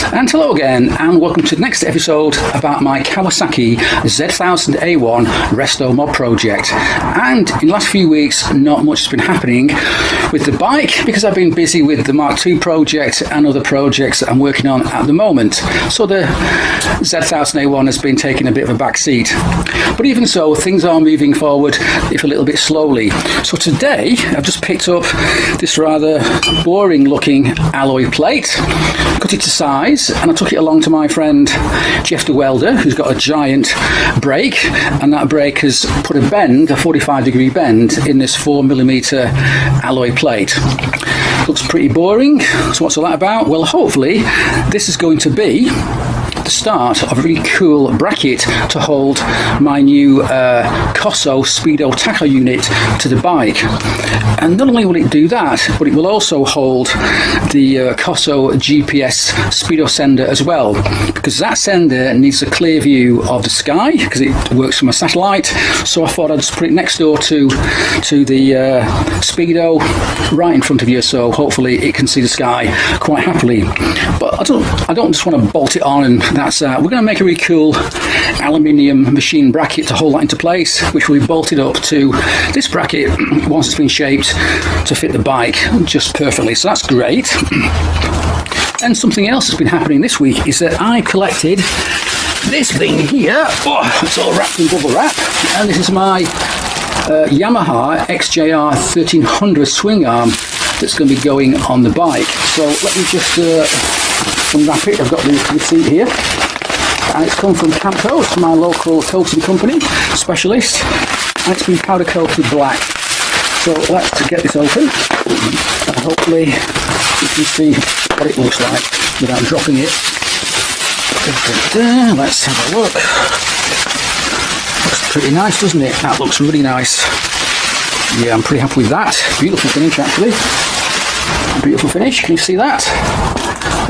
And hello again, and welcome to the next episode about my Kawasaki Z1000A1 resto mod project. And in the last few weeks, not much has been happening with the bike because I've been busy with the Mark II project and other projects that I'm working on at the moment. So the Z1000A1 has been taking a bit of a back seat. But even so, things are moving forward, if a little bit slowly. So today, I've just picked up this rather boring looking alloy plate, cut it to size, and I took it along to my friend Jeff the welder, who's got a giant brake, and that brake has put a 45-degree bend in this 4mm alloy plate. Looks pretty boring. So what's all that about? Well, hopefully this is going to be the start of a really cool bracket to hold my new Kawasaki Speedo tacho unit to the bike. And not only will it do that, but it will also hold the Kawasaki GPS Speedo sender as well, because that sender needs a clear view of the sky because it works from a satellite. So I thought I'd just put it next door to the Speedo, right in front of you, so hopefully it can see the sky quite happily. But I don't just want to bolt it on and that's we're going to make a really cool aluminium machine bracket to hold that into place, which will be bolted up to this bracket once it's been shaped to fit the bike just perfectly. So that's great. And something else that's been happening this week is that I collected this thing here. Oh, it's all wrapped in bubble wrap, and this is my Yamaha XJR 1300 swing arm that's going to be going on the bike. So let me just unwrap it. I've got the receipt here, and it's come from Camco. It's my local coating company specialist, and it's been powder coated black. So let's get this open, and hopefully you can see what it looks like without dropping it. Let's have a look. Looks pretty nice, doesn't it? That looks really nice. Yeah, I'm pretty happy with that. Beautiful finish, actually. Beautiful finish, can you see that?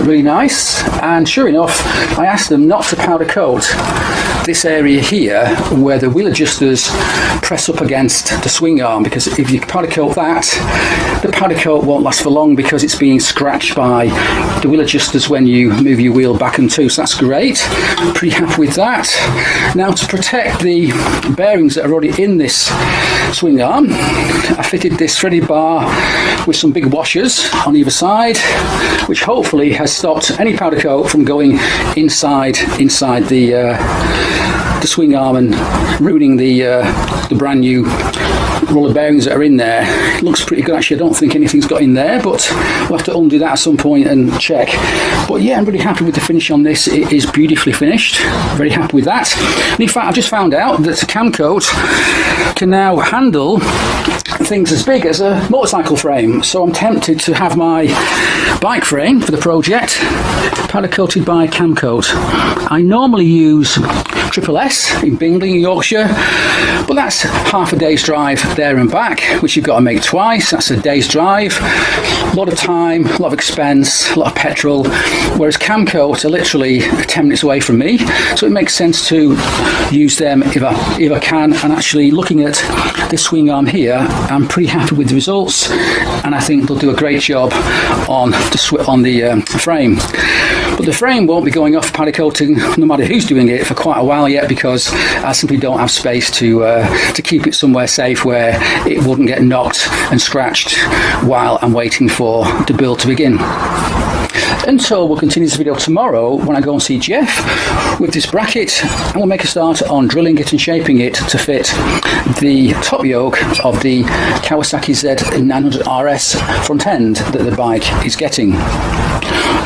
Really nice. And sure enough, I asked them not to powder coat this area here where the wheel adjusters press up against the swing arm, because if you powder coat that, the powder coat won't last for long because it's being scratched by the wheel adjusters when you move your wheel back and two. So that's great. Pretty happy with that. Now, to protect the bearings that are already in this swing arm, I fitted this threaded bar with some big washers on either side, which hopefully has stopped any powder coat from going inside the swing arm and ruining the brand new roller bearings that are in there. It looks pretty good, actually. I don't think anything's got in there, but we'll have to undo that at some point and check. But yeah, I'm really happy with the finish on this. It is beautifully finished. Very happy with that. And in fact, I've just found out that the Camcoat can now handle things as big as a motorcycle frame. So I'm tempted to have my bike frame for the project powder coated by Camcoat. I normally use Triple S in Bingley, Yorkshire, but that's half a day's drive there and back, which you've got to make twice. That's a day's drive, a lot of time, a lot of expense, a lot of petrol, whereas Camcoat are literally 10 minutes away from me, so it makes sense to use them if I can. And actually, looking at this swing arm here, I'm pretty happy with the results, and I think they'll do a great job on the frame. But the frame won't be going off powder coating no matter who's doing it for quite a while yet, because I simply don't have space to keep it somewhere safe where it wouldn't get knocked and scratched while I'm waiting for the build to begin. And so we'll continue this video tomorrow when I go and see Jeff with this bracket, and we'll make a start on drilling it and shaping it to fit the top yoke of the Kawasaki Z1000RS front end that the bike is getting.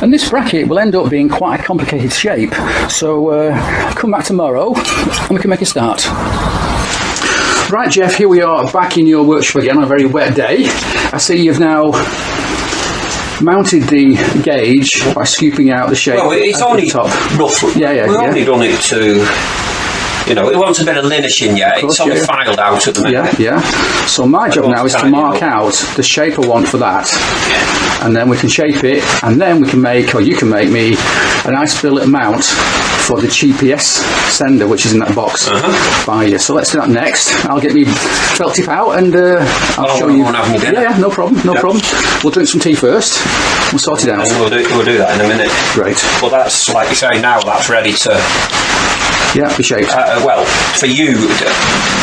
And this bracket will end up being quite a complicated shape, so come back tomorrow and we can make a start. Right, Jeff, here we are back in your workshop again on a very wet day. I see you've now mounted the gauge by scooping out the shape. Well, it's only top. Roughly. We've only done it to, it wants a bit of linishing yet. It's only filed out at the minute. So my job now is to mark out the shape I want for that. And then we can shape it, and then we can make, or you can make me, a nice billet mount for the GPS sender, which is in that box by you. So let's do that next. I'll get me felt tip out and I'll show you. Yeah, no problem, no problem. We'll drink some tea first. we'll sort it out. And we'll do that in a minute. Great. But that's, like you say, now that's ready to... Yeah, be shaped. Well, for you,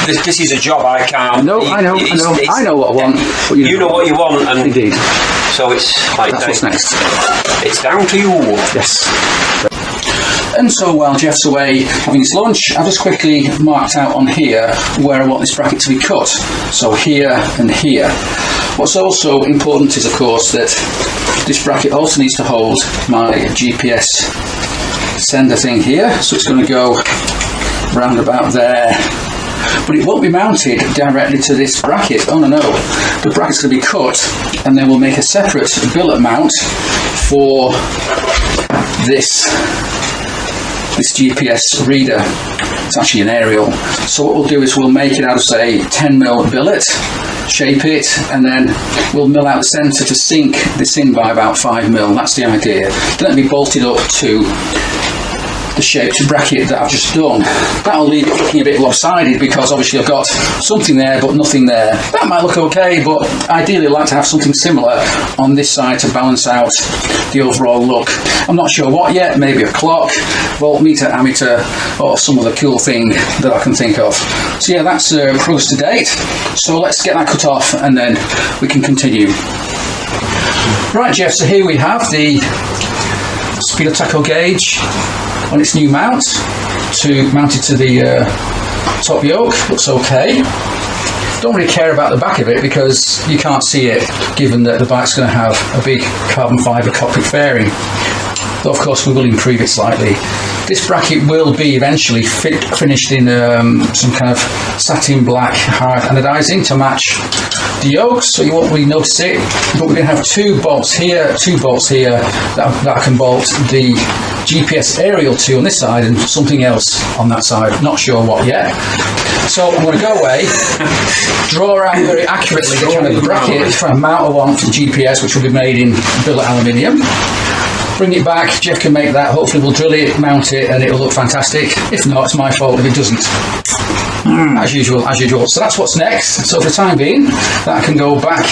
this is a job I can't... No, I know what I want. But you know what you want, and indeed. So it's like... That's what's next. It's down to you. Yes. And so while Jeff's away having his lunch, I've just quickly marked out on here where I want this bracket to be cut. So here and here. What's also important is, of course, that this bracket also needs to hold my GPS sender thing here. So it's going to go round about there. But it won't be mounted directly to this bracket. Oh no, the bracket's going to be cut, and then we'll make a separate billet mount for this GPS reader. It's actually an aerial. So what we'll do is we'll make it out of, say, 10mm billet, shape it, and then we'll mill out the centre to sink this in by about 5mm. That's the idea. Then it'll be bolted up to the shaped bracket that I've just done. That'll leave it looking a bit lopsided because obviously I've got something there but nothing there. That might look okay, but ideally I'd like to have something similar on this side to balance out the overall look. I'm not sure what yet, maybe a clock, voltmeter, ammeter, or some other cool thing that I can think of. So yeah, that's progress to date. So let's get that cut off and then we can continue. Right, Jeff, so here we have the speedo tacho gauge on its new mount to mount it to the top yoke. Looks okay. Don't really care about the back of it because you can't see it, given that the bike's going to have a big carbon fibre cockpit fairing. Though of course we will improve it slightly. This bracket will be eventually finished in some kind of satin black hard anodizing to match the yokes, so you won't really notice it. But we're going to have two bolts here that I can bolt the GPS aerial to on this side and something else on that side. Not sure what yet. So I'm going to go away, draw out very accurately the kind of bracket for a mounter one for the GPS, which will be made in billet aluminium. Bring it back, Jeff can make that, hopefully we'll drill it, mount it, and it'll look fantastic. If not, it's my fault if it doesn't. As usual. So that's what's next. So for the time being, that can go back.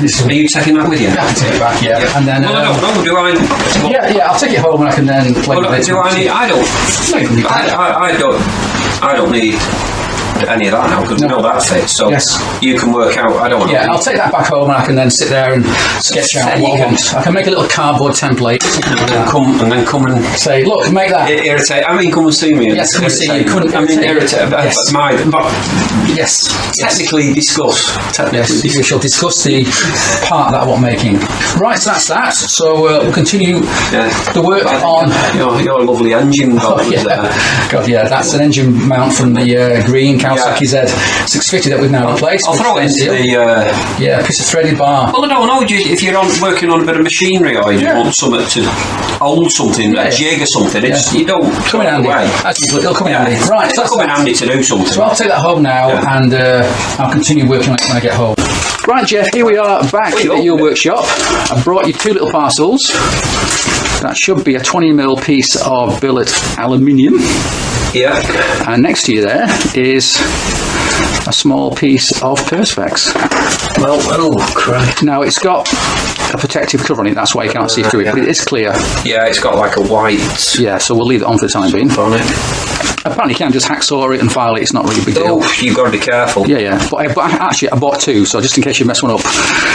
Are you taking that with you? I can take it back, yeah. Yeah. And then, well, I don't know, do I? Yeah, I'll take it home and I can then play with it. I don't need any of that now because we know that fits, so yes. You can work out. I don't want to. Yeah, I'll take that back home and I can then sit there and sketch out what I want. I can make a little cardboard template and then come and say, look, make that. Irritate. I mean, come and see me. Yes, come and see you. Irritate. Yes. Yes. Technically discuss. We shall discuss the part that I want making. Right, so that's that. So we'll continue the work on your lovely engine. God, yeah, that's an engine mount from the green Kawasaki Z1000A1 that we've now replaced. I'll throw it into the piece of threaded bar. Well, I don't know if you're working on a bit of machinery or you want something to hold something, a jig or something. You don't come in handy. It'll come in handy. Right, it'll come in handy to do something. So I'll take that home now and I'll continue working on it when I get home. Right, Jeff, here we are back at your workshop. I brought you two little parcels. That should be a 20mm piece of billet aluminium. Yeah. And next to you there is a small piece of Perspex. Well, oh, crap. Now, it's got a protective cover on it, that's why you can't see through it, but it is clear. Yeah, it's got like a white... Yeah, so we'll leave it on for the time being. On it. Apparently you can just hacksaw it and file it, it's not really a big deal. Oh, you've got to be careful. Yeah. But actually, I bought two, so just in case you mess one up,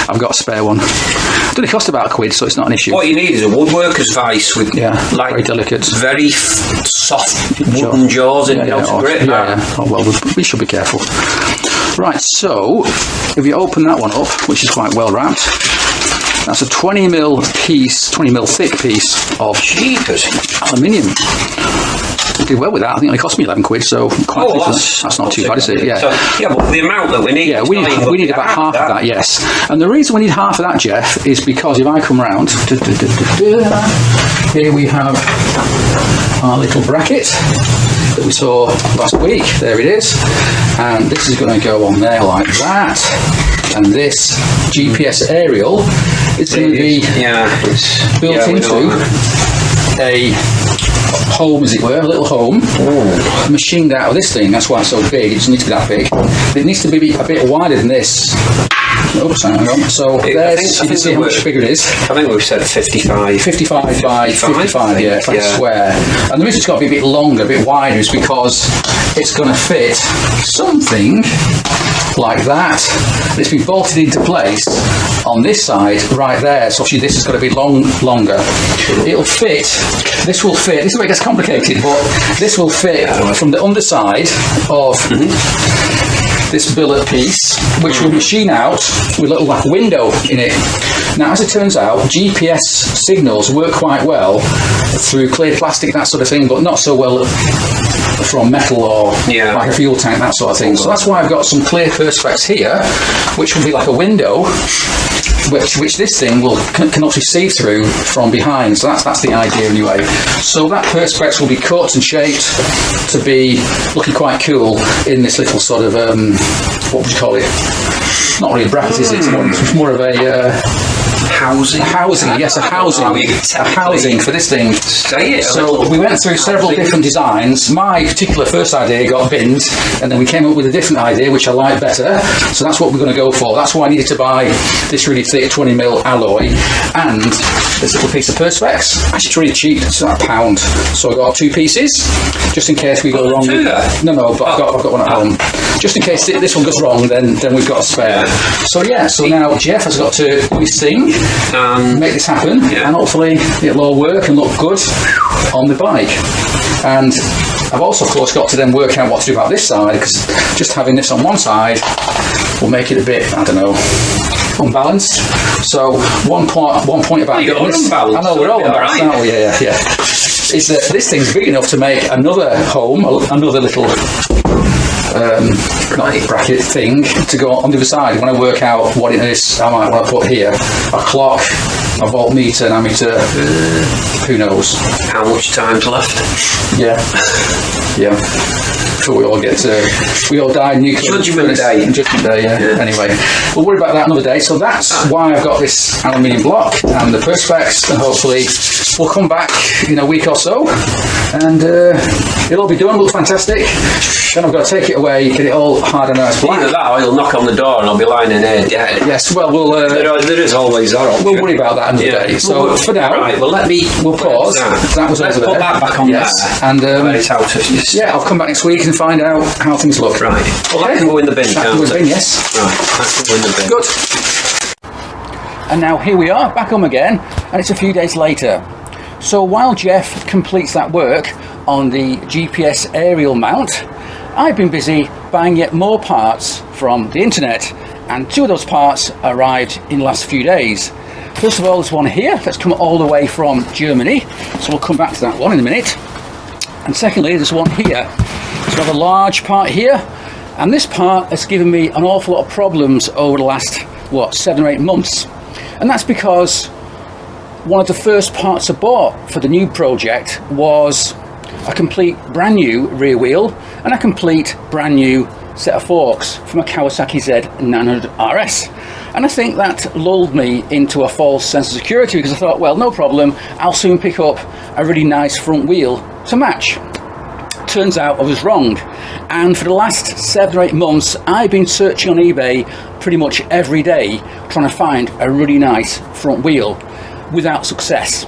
I've got a spare one. It only cost about £1, so it's not an issue. What you need is a woodworker's vice with like very delicate, very soft wooden jaws in to grip. Oh, well, we should be careful. Right, so if you open that one up, which is quite well wrapped, that's a 20mm thick piece of aluminium. Did well with that. I think it only cost me £11, so that's not too bad, is it? Yeah. So, but the amount that we need. Yeah, we need about half of that. Yes. And the reason we need half of that, Jeff, is because if I come round, here we have our little bracket that we saw last week. There it is, and this is going to go on there like that. And this GPS aerial is going to be built into a home, as it were, a little home, machined out of this thing. That's why it's so big. It doesn't need to be that big. It needs to be a bit wider than this. Oops, hang on. So there's, you can see how much bigger it is. I think we've said 55. 55 by 55, yeah, it's like a square. And the reason it's got to be a bit longer, a bit wider, is because it's going to fit something like that. It's been bolted into place on this side right there. So obviously this is going to be longer. It'll fit. This will fit. This is where it gets complicated, but this will fit from the underside of this billet piece, which will machine out with a little like window in it. Now, as it turns out, GPS signals work quite well through clear plastic, that sort of thing, but not so well from metal or like a fuel tank, that sort of thing. So that's why I've got some clear perspex here, which will be like a window, which this thing can actually see through from behind. So that's the idea anyway. So that perspex will be cut and shaped to be looking quite cool in this little sort of what would you call it? Not really a bracket, is it? It's more of a housing. Yes, a housing for this thing. Say it. So we went through several different designs. My particular first idea got binned, and then we came up with a different idea which I like better. So that's what we're going to go for. That's why I needed to buy this really thick 20mm alloy and this little piece of perspex. Actually, it's really cheap. It's about £1. So I got 2 pieces, just in case we go wrong. No, but I've got one at home. Just in case this one goes wrong, then we've got a spare. So yeah, so now Jeff has got to do his thing, make this happen, and hopefully it'll all work and look good on the bike. And I've also, of course, got to then work out what to do about this side, because just having this on one side will make it a bit, I don't know, unbalanced. So one point about this, I know we're all unbalanced, aren't we? Yeah. Is that this thing's big enough to make another home, another little bracket thing to go on the other side. When I work out what it is, I might want to put here a clock, a voltmeter, an ammeter, who knows. How much time's left? Yeah. Before we all die nuclear. Judgment Day. Anyway, we'll worry about that another day. So that's why I've got this aluminium block and the perspex, and hopefully we'll come back in a week or so, and it'll all be done, look fantastic. Then I've got to take it away, get it all hard and nice black. Either that or he'll knock on the door and I'll be lying in here dead. Yes, well, there is always that option. We'll worry about that another day. So for now, right, well, we'll pause. That was over there. Put that back on there. And I'll come back next week and find out how things look. Right. Well, that can go in the bin, That can go in the bin, yes. Right, that can go in the bin. Good. And now here we are, back home again, and it's a few days later. So while Jeff completes that work on the GPS aerial mount, I've been busy buying yet more parts from the internet, and 2 of those parts arrived in the last few days. First of all, there's one here that's come all the way from Germany, so we'll come back to that one in a minute. And secondly, there's one here. So I have a large part here, and this part has given me an awful lot of problems over the last 7 or 8 months, and that's because one of the first parts I bought for the new project was a complete brand new rear wheel and a complete brand new set of forks from a Kawasaki Z1000RS. And I think that lulled me into a false sense of security, because I thought, well, no problem, I'll soon pick up a really nice front wheel to match. Turns out I was wrong, and for the last 7 or 8 months I've been searching on eBay pretty much every day trying to find a really nice front wheel without success,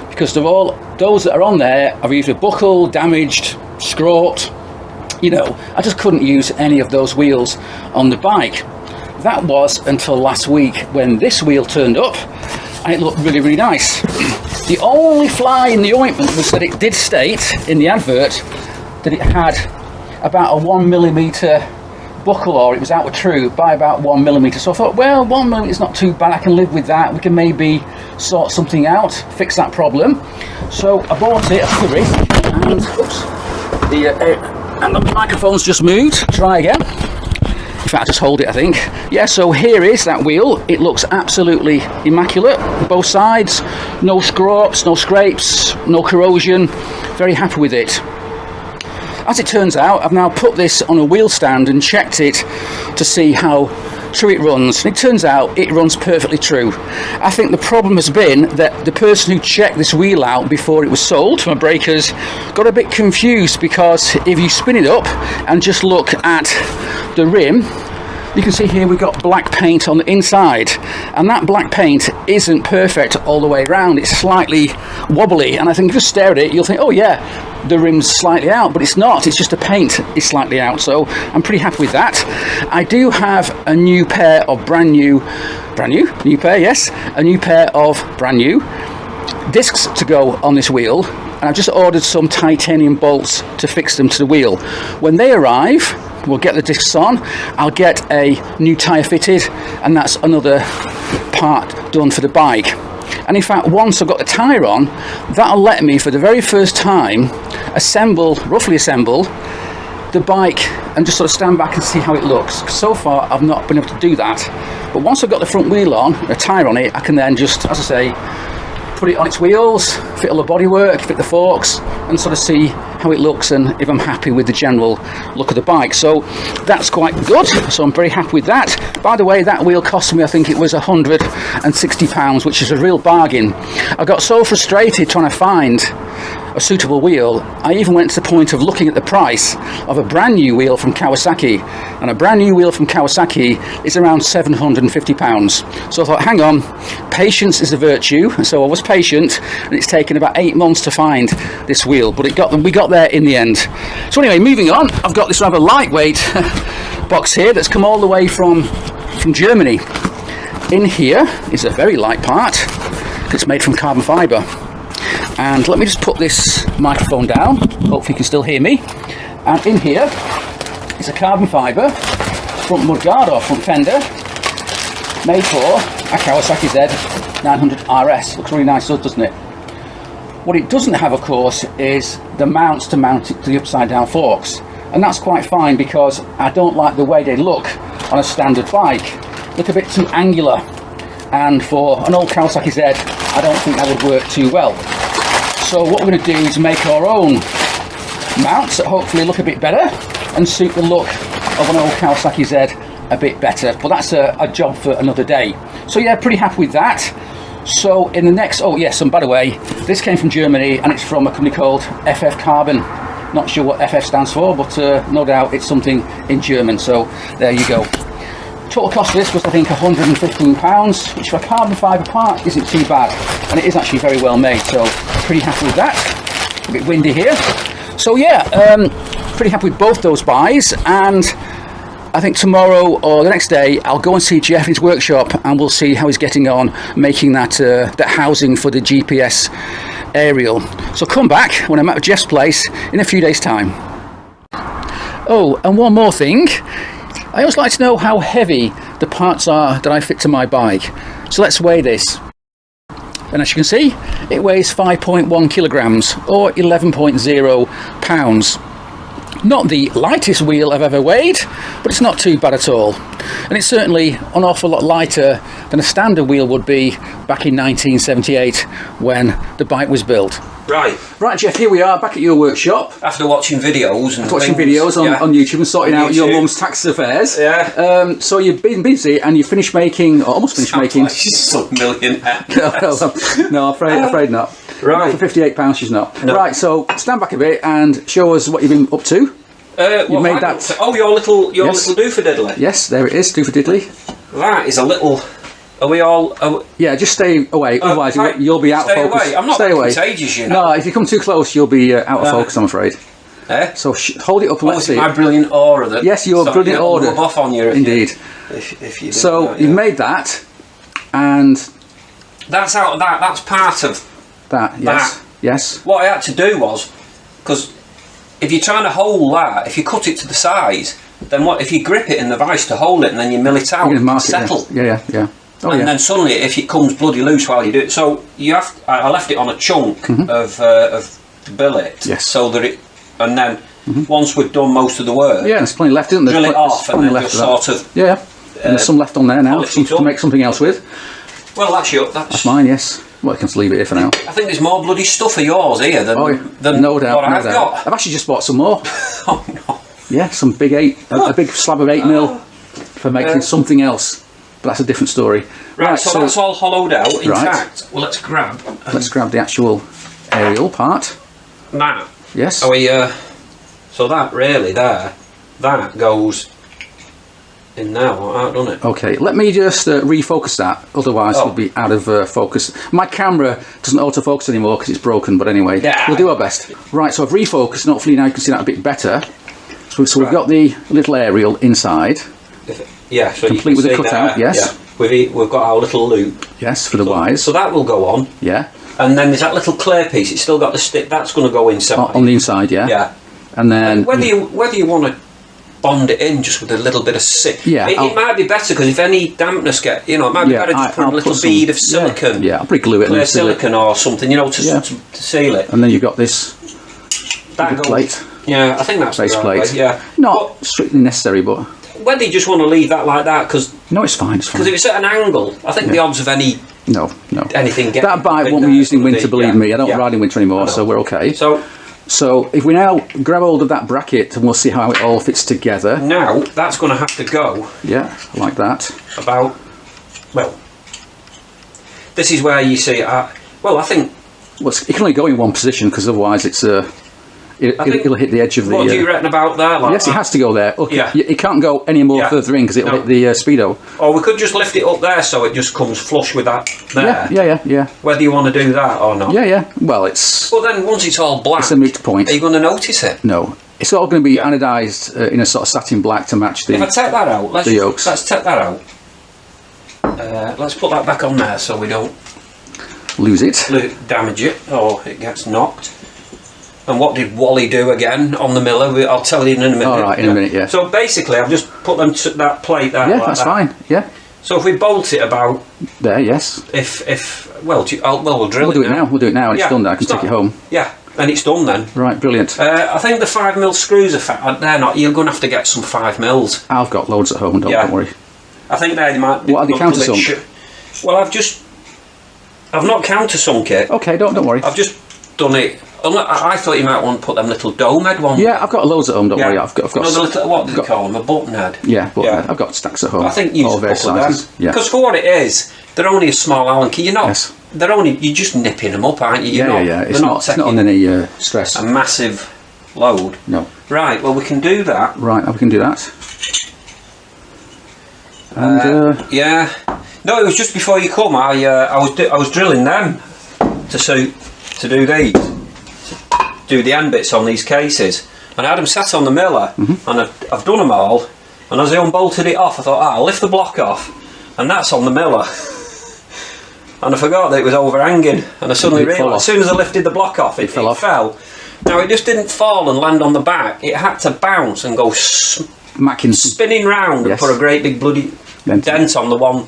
because those that are on there are either buckled, damaged, scraped. I just couldn't use any of those wheels on the bike. That was until last week, when this wheel turned up and it looked really, really nice. The only fly in the ointment was that it did state in the advert that it had about a 1mm buckle, or it was out of true by about 1mm. So I thought, well, 1mm is not too bad, I can live with that. We can maybe sort something out, fix that problem. So I bought it, I and the microphone's just moved. Try again. In fact, just hold it, I think. Yeah, so here is that wheel. It looks absolutely immaculate, both sides. No scrapes, no scrapes, no corrosion. Very happy with it. As it turns out, I've now put this on a wheel stand and checked it to see how true it runs. And it turns out it runs perfectly true. I think the problem has been that the person who checked this wheel out before it was sold to my breakers got a bit confused, because if you spin it up and just look at the rim, you can see here we've got black paint on the inside, and that black paint isn't perfect all the way around. It's slightly wobbly, and I think if you just stare at it, you'll think, oh yeah, the rim's slightly out, but it's not. It's just the paint is slightly out, so I'm pretty happy with that. I do have a new pair of brand new discs to go on this wheel, and I've just ordered some titanium bolts to fix them to the wheel. When they arrive, we'll get the discs on, I'll get a new tyre fitted, and that's another part done for the bike. And in fact, once I've got the tyre on, that'll let me for the very first time roughly assemble the bike and just sort of stand back and see how it looks. So far I've not been able to do that, but once I've got the front wheel on, a tyre on it, I can then just, as I say, put it on its wheels, fit all the bodywork, fit the forks, and sort of see how it looks and if I'm happy with the general look of the bike. So that's quite good, so I'm very happy with that. By the way, that wheel cost me, I think it was £160, which is a real bargain. I got so frustrated trying to find a suitable wheel, I even went to the point of looking at the price of a brand new wheel from Kawasaki, and a brand new wheel from Kawasaki is around £750. So I thought, hang on, patience is a virtue, so I was patient, and it's taken about 8 months to find this wheel, but we got there in the end. So anyway, moving on, I've got this rather lightweight box here that's come all the way from Germany. In here is a very light part that's made from carbon fibre. And let me just put this microphone down, hopefully you can still hear me. And in here is a carbon fibre front mudguard or front fender made for a Kawasaki Z1000RS. Looks really nice, doesn't it? What it doesn't have, of course, is the mounts to mount it to the upside down forks. And that's quite fine because I don't like the way they look on a standard bike. Look a bit too angular. And for an old Kawasaki Z, I don't think that would work too well. So what we're going to do is make our own mounts that hopefully look a bit better and suit the look of an old Kawasaki Z a bit better. But that's a job for another day. So yeah, pretty happy with that. So in the next, oh yes, and by the way, this came from Germany and it's from a company called FF Carbon. Not sure what FF stands for, but no doubt it's something in German. So there you go. Total cost of this was, I think, £115, which for a carbon fibre part isn't too bad, and it is actually very well made, so pretty happy with that. A bit windy here. So yeah, pretty happy with both those buys, and I think tomorrow or the next day I'll go and see Jeff in his workshop and we'll see how he's getting on making that housing for the GPS aerial. So come back when I'm at Jeff's place in a few days' time. Oh, and one more thing. I always like to know how heavy the parts are that I fit to my bike. So let's weigh this. And as you can see, it weighs 5.1 kilograms or 11.0 pounds. Not the lightest wheel I've ever weighed, but it's not too bad at all. And it's certainly an awful lot lighter than a standard wheel would be back in 1978 when the bike was built. Right, Jeff, here we are back at your workshop. After watching videos on YouTube and sorting out your mum's tax affairs. Yeah. So you've been busy and you finished making, or almost finished making. Like she's some millionaire. No, afraid not. Right. Not for £58 she's not. No. Right, so stand back a bit and show us what you've been up to. You made that. Oh, your little doofer diddly. Yes, there it is, doofer diddly. That is a little. Are we all? Yeah, just stay away. Otherwise, you'll be out of focus. Away. I'm not stay away. Contagious, you know. No, if you come too close, you'll be out of focus. I'm afraid. So hold it up and let's see. My brilliant aura. That yes, your brilliant aura. Rub off on you. Indeed. If you so you made that, and that's out. That's part of that. Yes. That. Yes. What I had to do was, because if you're trying to hold that, if you cut it to the size, then what? If you grip it in the vice to hold it and then you mill it out, it'll settle. Yeah. Oh, and then suddenly, if it comes bloody loose while you do it, so you have. I left it on a chunk of billet, yes. So that it, and then once we've done most of the work, there's plenty left, isn't there? Drill it off and then just sort of. Yeah. And there's some left on there now to make something else with. Well, that's mine. Yes. Well, I can just leave it here for now. I think there's more bloody stuff of yours here than no doubt, what I've got. I've actually just bought some more. Oh no! Yeah, some big a big slab of 8mm for making something else, but that's a different story. Right, so that's all hollowed out, intact. Well, let's grab the actual aerial part. Now, yes. Are we? So that really that goes in there, like that, doesn't it? Okay, let me just refocus that, otherwise it'll be out of focus. My camera doesn't autofocus anymore because it's broken, but anyway, we'll do our best. Right, so I've refocused, and hopefully now you can see that a bit better. So we've got the little aerial inside. Yeah, so complete with the cutout, yes. Yeah. We've got our little loop. Yes, for the wires. So that will go on. Yeah. And then there's that little clear piece, it's still got the stick, that's going to go inside. On the inside, yeah. Yeah. And then... And whether you want to bond it in just with a little bit of yeah, it might be better, because if any dampness it might be better just put a little bead of silicone. Yeah, I'll probably glue it. Clear silicone or something, to seal it. And then you've got this plate. Yeah, I think that's base the plate. way, yeah. Not strictly necessary, but... Whether you just want to leave that like that, because... No, it's fine, Because if it's at an angle, I think the odds of anything getting... That bike won't be used in winter, believe me. I don't ride in winter anymore, so we're okay. So if we now grab hold of that bracket, and we'll see how it all fits together. Now, that's going to have to go... Yeah, like that. About... Well... This is where you see... well, I think... Well, it can only go in one position, because otherwise it's... It'll hit the edge of the... What do you reckon about there? Like yes, that? It has to go there. Okay, yeah. It can't go any more further in, because it'll hit the speedo. Or we could just lift it up there so it just comes flush with that there. Yeah. Whether you want to do that or not. Yeah. Well, it's... Well, then once it's all black... It's a moot point. Are you going to notice it? No. It's all going to be anodised in a sort of satin black to match the... If I take that out, let's take that out. Let's put that back on there so we don't... Lose it. Damage it, or it gets knocked. And what did Wally do again on the miller? I'll tell you in a minute. All right, in a minute, yeah. So basically, I've just put them to that plate there. Yeah, like that's fine. Yeah. So if we bolt it about there, yes. We'll drill We'll do it now. We'll do it now, and it's done. Then I can take it home. Yeah, and it's done then. Right, brilliant. I think the 5mm screws are they're not. You're going to have to get some 5mm. I've got loads at home. Don't worry. I think they might. What are they countersunk? Well, I've not countersunk it. Okay, don't worry. I've just done it. I thought you might want to put them little dome head ones. Yeah, I've got loads at home. Don't worry. I've got. The little, what do they call them? A button head. Yeah, button head. I've got stacks at home. I think you all various sizes. Yeah. Because for what it is, they're only a small Allen key. You're not. Yes. They're only. You're just nipping them up, aren't you? Yeah. It's not on any stress. A massive load. No. Right. Well, we can do that. Right. We can do that. And yeah. No, it was just before you come. I was drilling them to do these, do the end bits on these cases, and I had them set on the miller, and I've done them all. And as I unbolted it off, I thought, I'll lift the block off, and that's on the miller. And I forgot that it was overhanging, and I suddenly realised as soon as I lifted the block off, it fell. Now it just didn't fall and land on the back. It had to bounce and go spinning round and put a great big bloody dent on the one.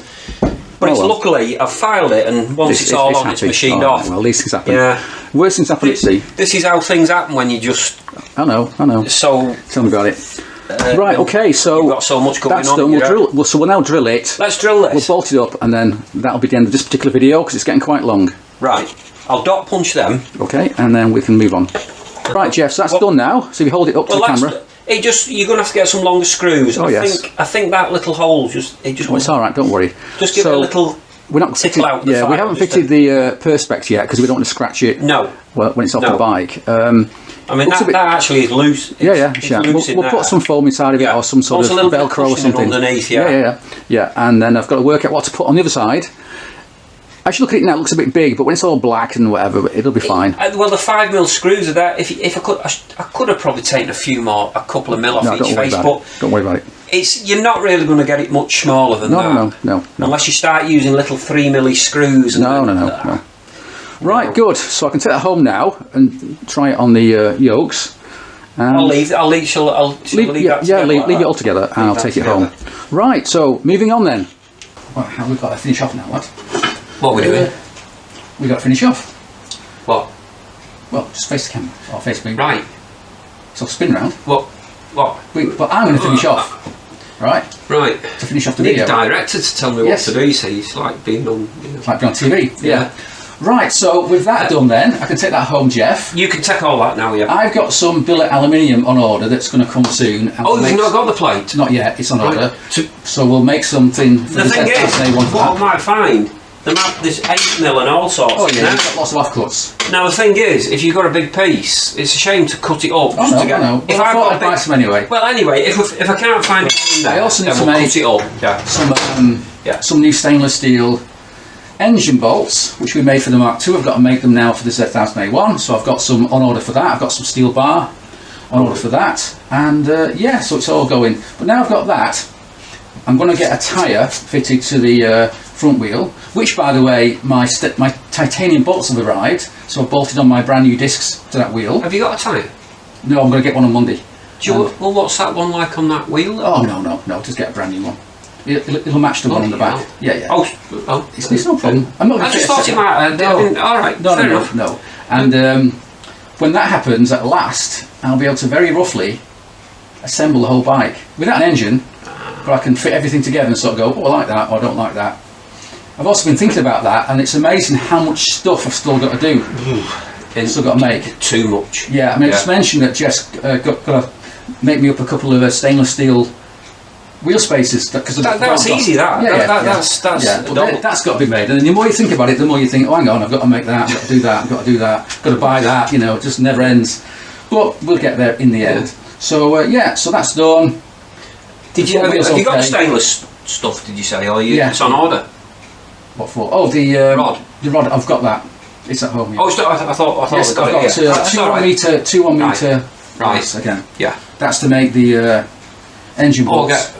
But luckily I've filed it, and once it's all on, it's machined off. Well, these things happen. Yeah. Worst things happen at sea. This is how things happen when you just... I know. So... Tell me about it. Right, okay, so... You've got so much going on. Done. So we'll now drill it. Let's drill this. We'll bolt it up, and then that'll be the end of this particular video, because it's getting quite long. Right. I'll dot punch them. Okay, and then we can move on. Right, Jeff, so that's done now. So if you hold it up to the camera... You're going to have to get some longer screws. Yes. I think that little hole it's all right. Don't worry. Just give it a little. We're not fitted. Yeah, we haven't fitted the perspex yet because we don't want to scratch it. No. Well, when it's off the bike. I mean that actually is loose. Yeah. We'll put some foam inside of it or some sort of Velcro or something underneath. Yeah. And then I've got to work out what to put on the other side. As you look at it now, it looks a bit big, but when it's all black and whatever, it'll be fine. Well, the 5mm screws are there. If I could have probably taken a couple of mil off each face, but don't worry about it. You're not really going to get it much smaller than that. No. Unless you start using little 3mm screws. No. Right, good. So I can take that home now and try it on the yokes. I'll leave that together. Leave it all together, and I'll take it home. Right. So moving on then. Right, how we've got to finish off now, lad. What are we doing? We've got to finish off. What? Well, just face the camera, or face me. Right. So spin round. What? But I'm going to finish off. Right? Right. To finish off the video. video. Need a director to tell me what to do, you see. It's like being on... It's like being on TV. Yeah. Right, so with that done then, I can take that home, Jeff. You can take all that now, yeah. I've got some billet aluminium on order that's going to come soon. And you've not got the plate? Not yet, it's on order. So we'll make something for the thing is, what I might find There's 8mm and all sorts. Oh yeah, now. you've got lots of offcuts. Now the thing is, if you've got a big piece, it's a shame to cut it up. Oh no, to get, I know. If Well, I've got a big, buy some anyway. well, anyway, if I can't find it in there, I also need then to we'll make cut it up. Yeah. some new stainless steel engine bolts, which we made for the Mark II. I've got to make them now for the Z1000A1, so I've got some on order for that. I've got some steel bar on order for that, and yeah, so it's all going. But now I've got that, I'm going to get a tyre fitted to the front wheel, which, by the way, my titanium bolts have arrived, so I've bolted on my brand new discs to that wheel. Have you got a tyre? No, I'm going to get one on Monday. Well, what's that one like on that wheel? Oh no, just get a brand new one. It'll match the one on the back. Yeah. Oh, it's no problem. I'm not. I just thought it might. All right. No. And when that happens, at last, I'll be able to very roughly assemble the whole bike without an engine, but I can fit everything together and sort of go, oh, I like that, or I don't like that. I've also been thinking about that, and it's amazing how much stuff I've still got to do. I've still got to make. Too much. Yeah, I mean, I just mentioned that Jess got to make me up a couple of stainless steel wheel spaces. That's easy, that. That's got to be made. And then the more you think about it, the more you think, oh, hang on, I've got to make that, I've got to do that, I've got to do that, got to buy that, you know, it just never ends. But we'll get there in the end. So, yeah, so that's done. Have you got the stainless stuff, did you say? Or it's on order? What for? Oh, the rod. The rod, I've got that. It's at home. Yeah. Oh, I thought yes, we got it. Got 2 1 metre. Right. Again. Yeah. That's to make the engine bolts.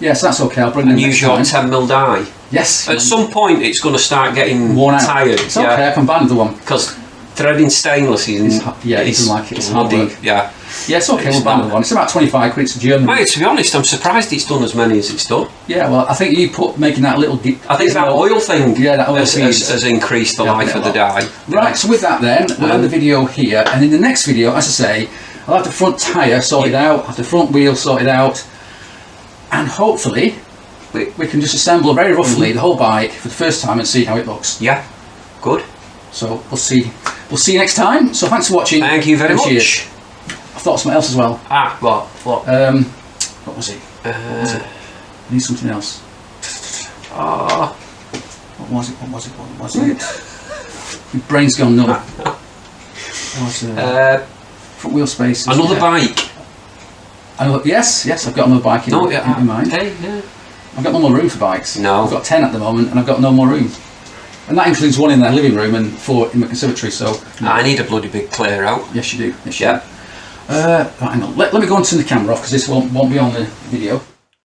Yes, that's okay. I'll bring them use your 10mm die. Yes. At some point, it's going to start getting worn out. Tired. It's okay. I can buy another one. Because threading stainless is it's muddy. Yeah. Yeah, it's okay. We'll buy another one. It's about 25 quid. It's a German. Mate, to be honest, I'm surprised it's done as many as it's done. Yeah, well, I think you making that little. I think that oil thing. Yeah, that oil has increased the life of the die. Right. So with that, then we'll end the video here, and in the next video, as I say, I'll have the front tyre sorted out, have the front wheel sorted out, and hopefully we can just assemble very roughly the whole bike for the first time and see how it looks. Yeah. Good. So we'll see. We'll see you next time. So thanks for watching. Thank you very much. I thought of something else as well. What? What was it? I need something else. What was it? My brain's gone numb. Front wheel spaces. Another bike. Yes, I've got another bike in mind. Hey, yeah. I've got no more room for bikes. No. I've got 10 at the moment, and I've got no more room. And that includes 1 in the living room and 4 in the conservatory. So I need a bloody big clear out. Yes, you do. Yes, you do. Hang on. Let me go and turn the camera off because this won't be on the video.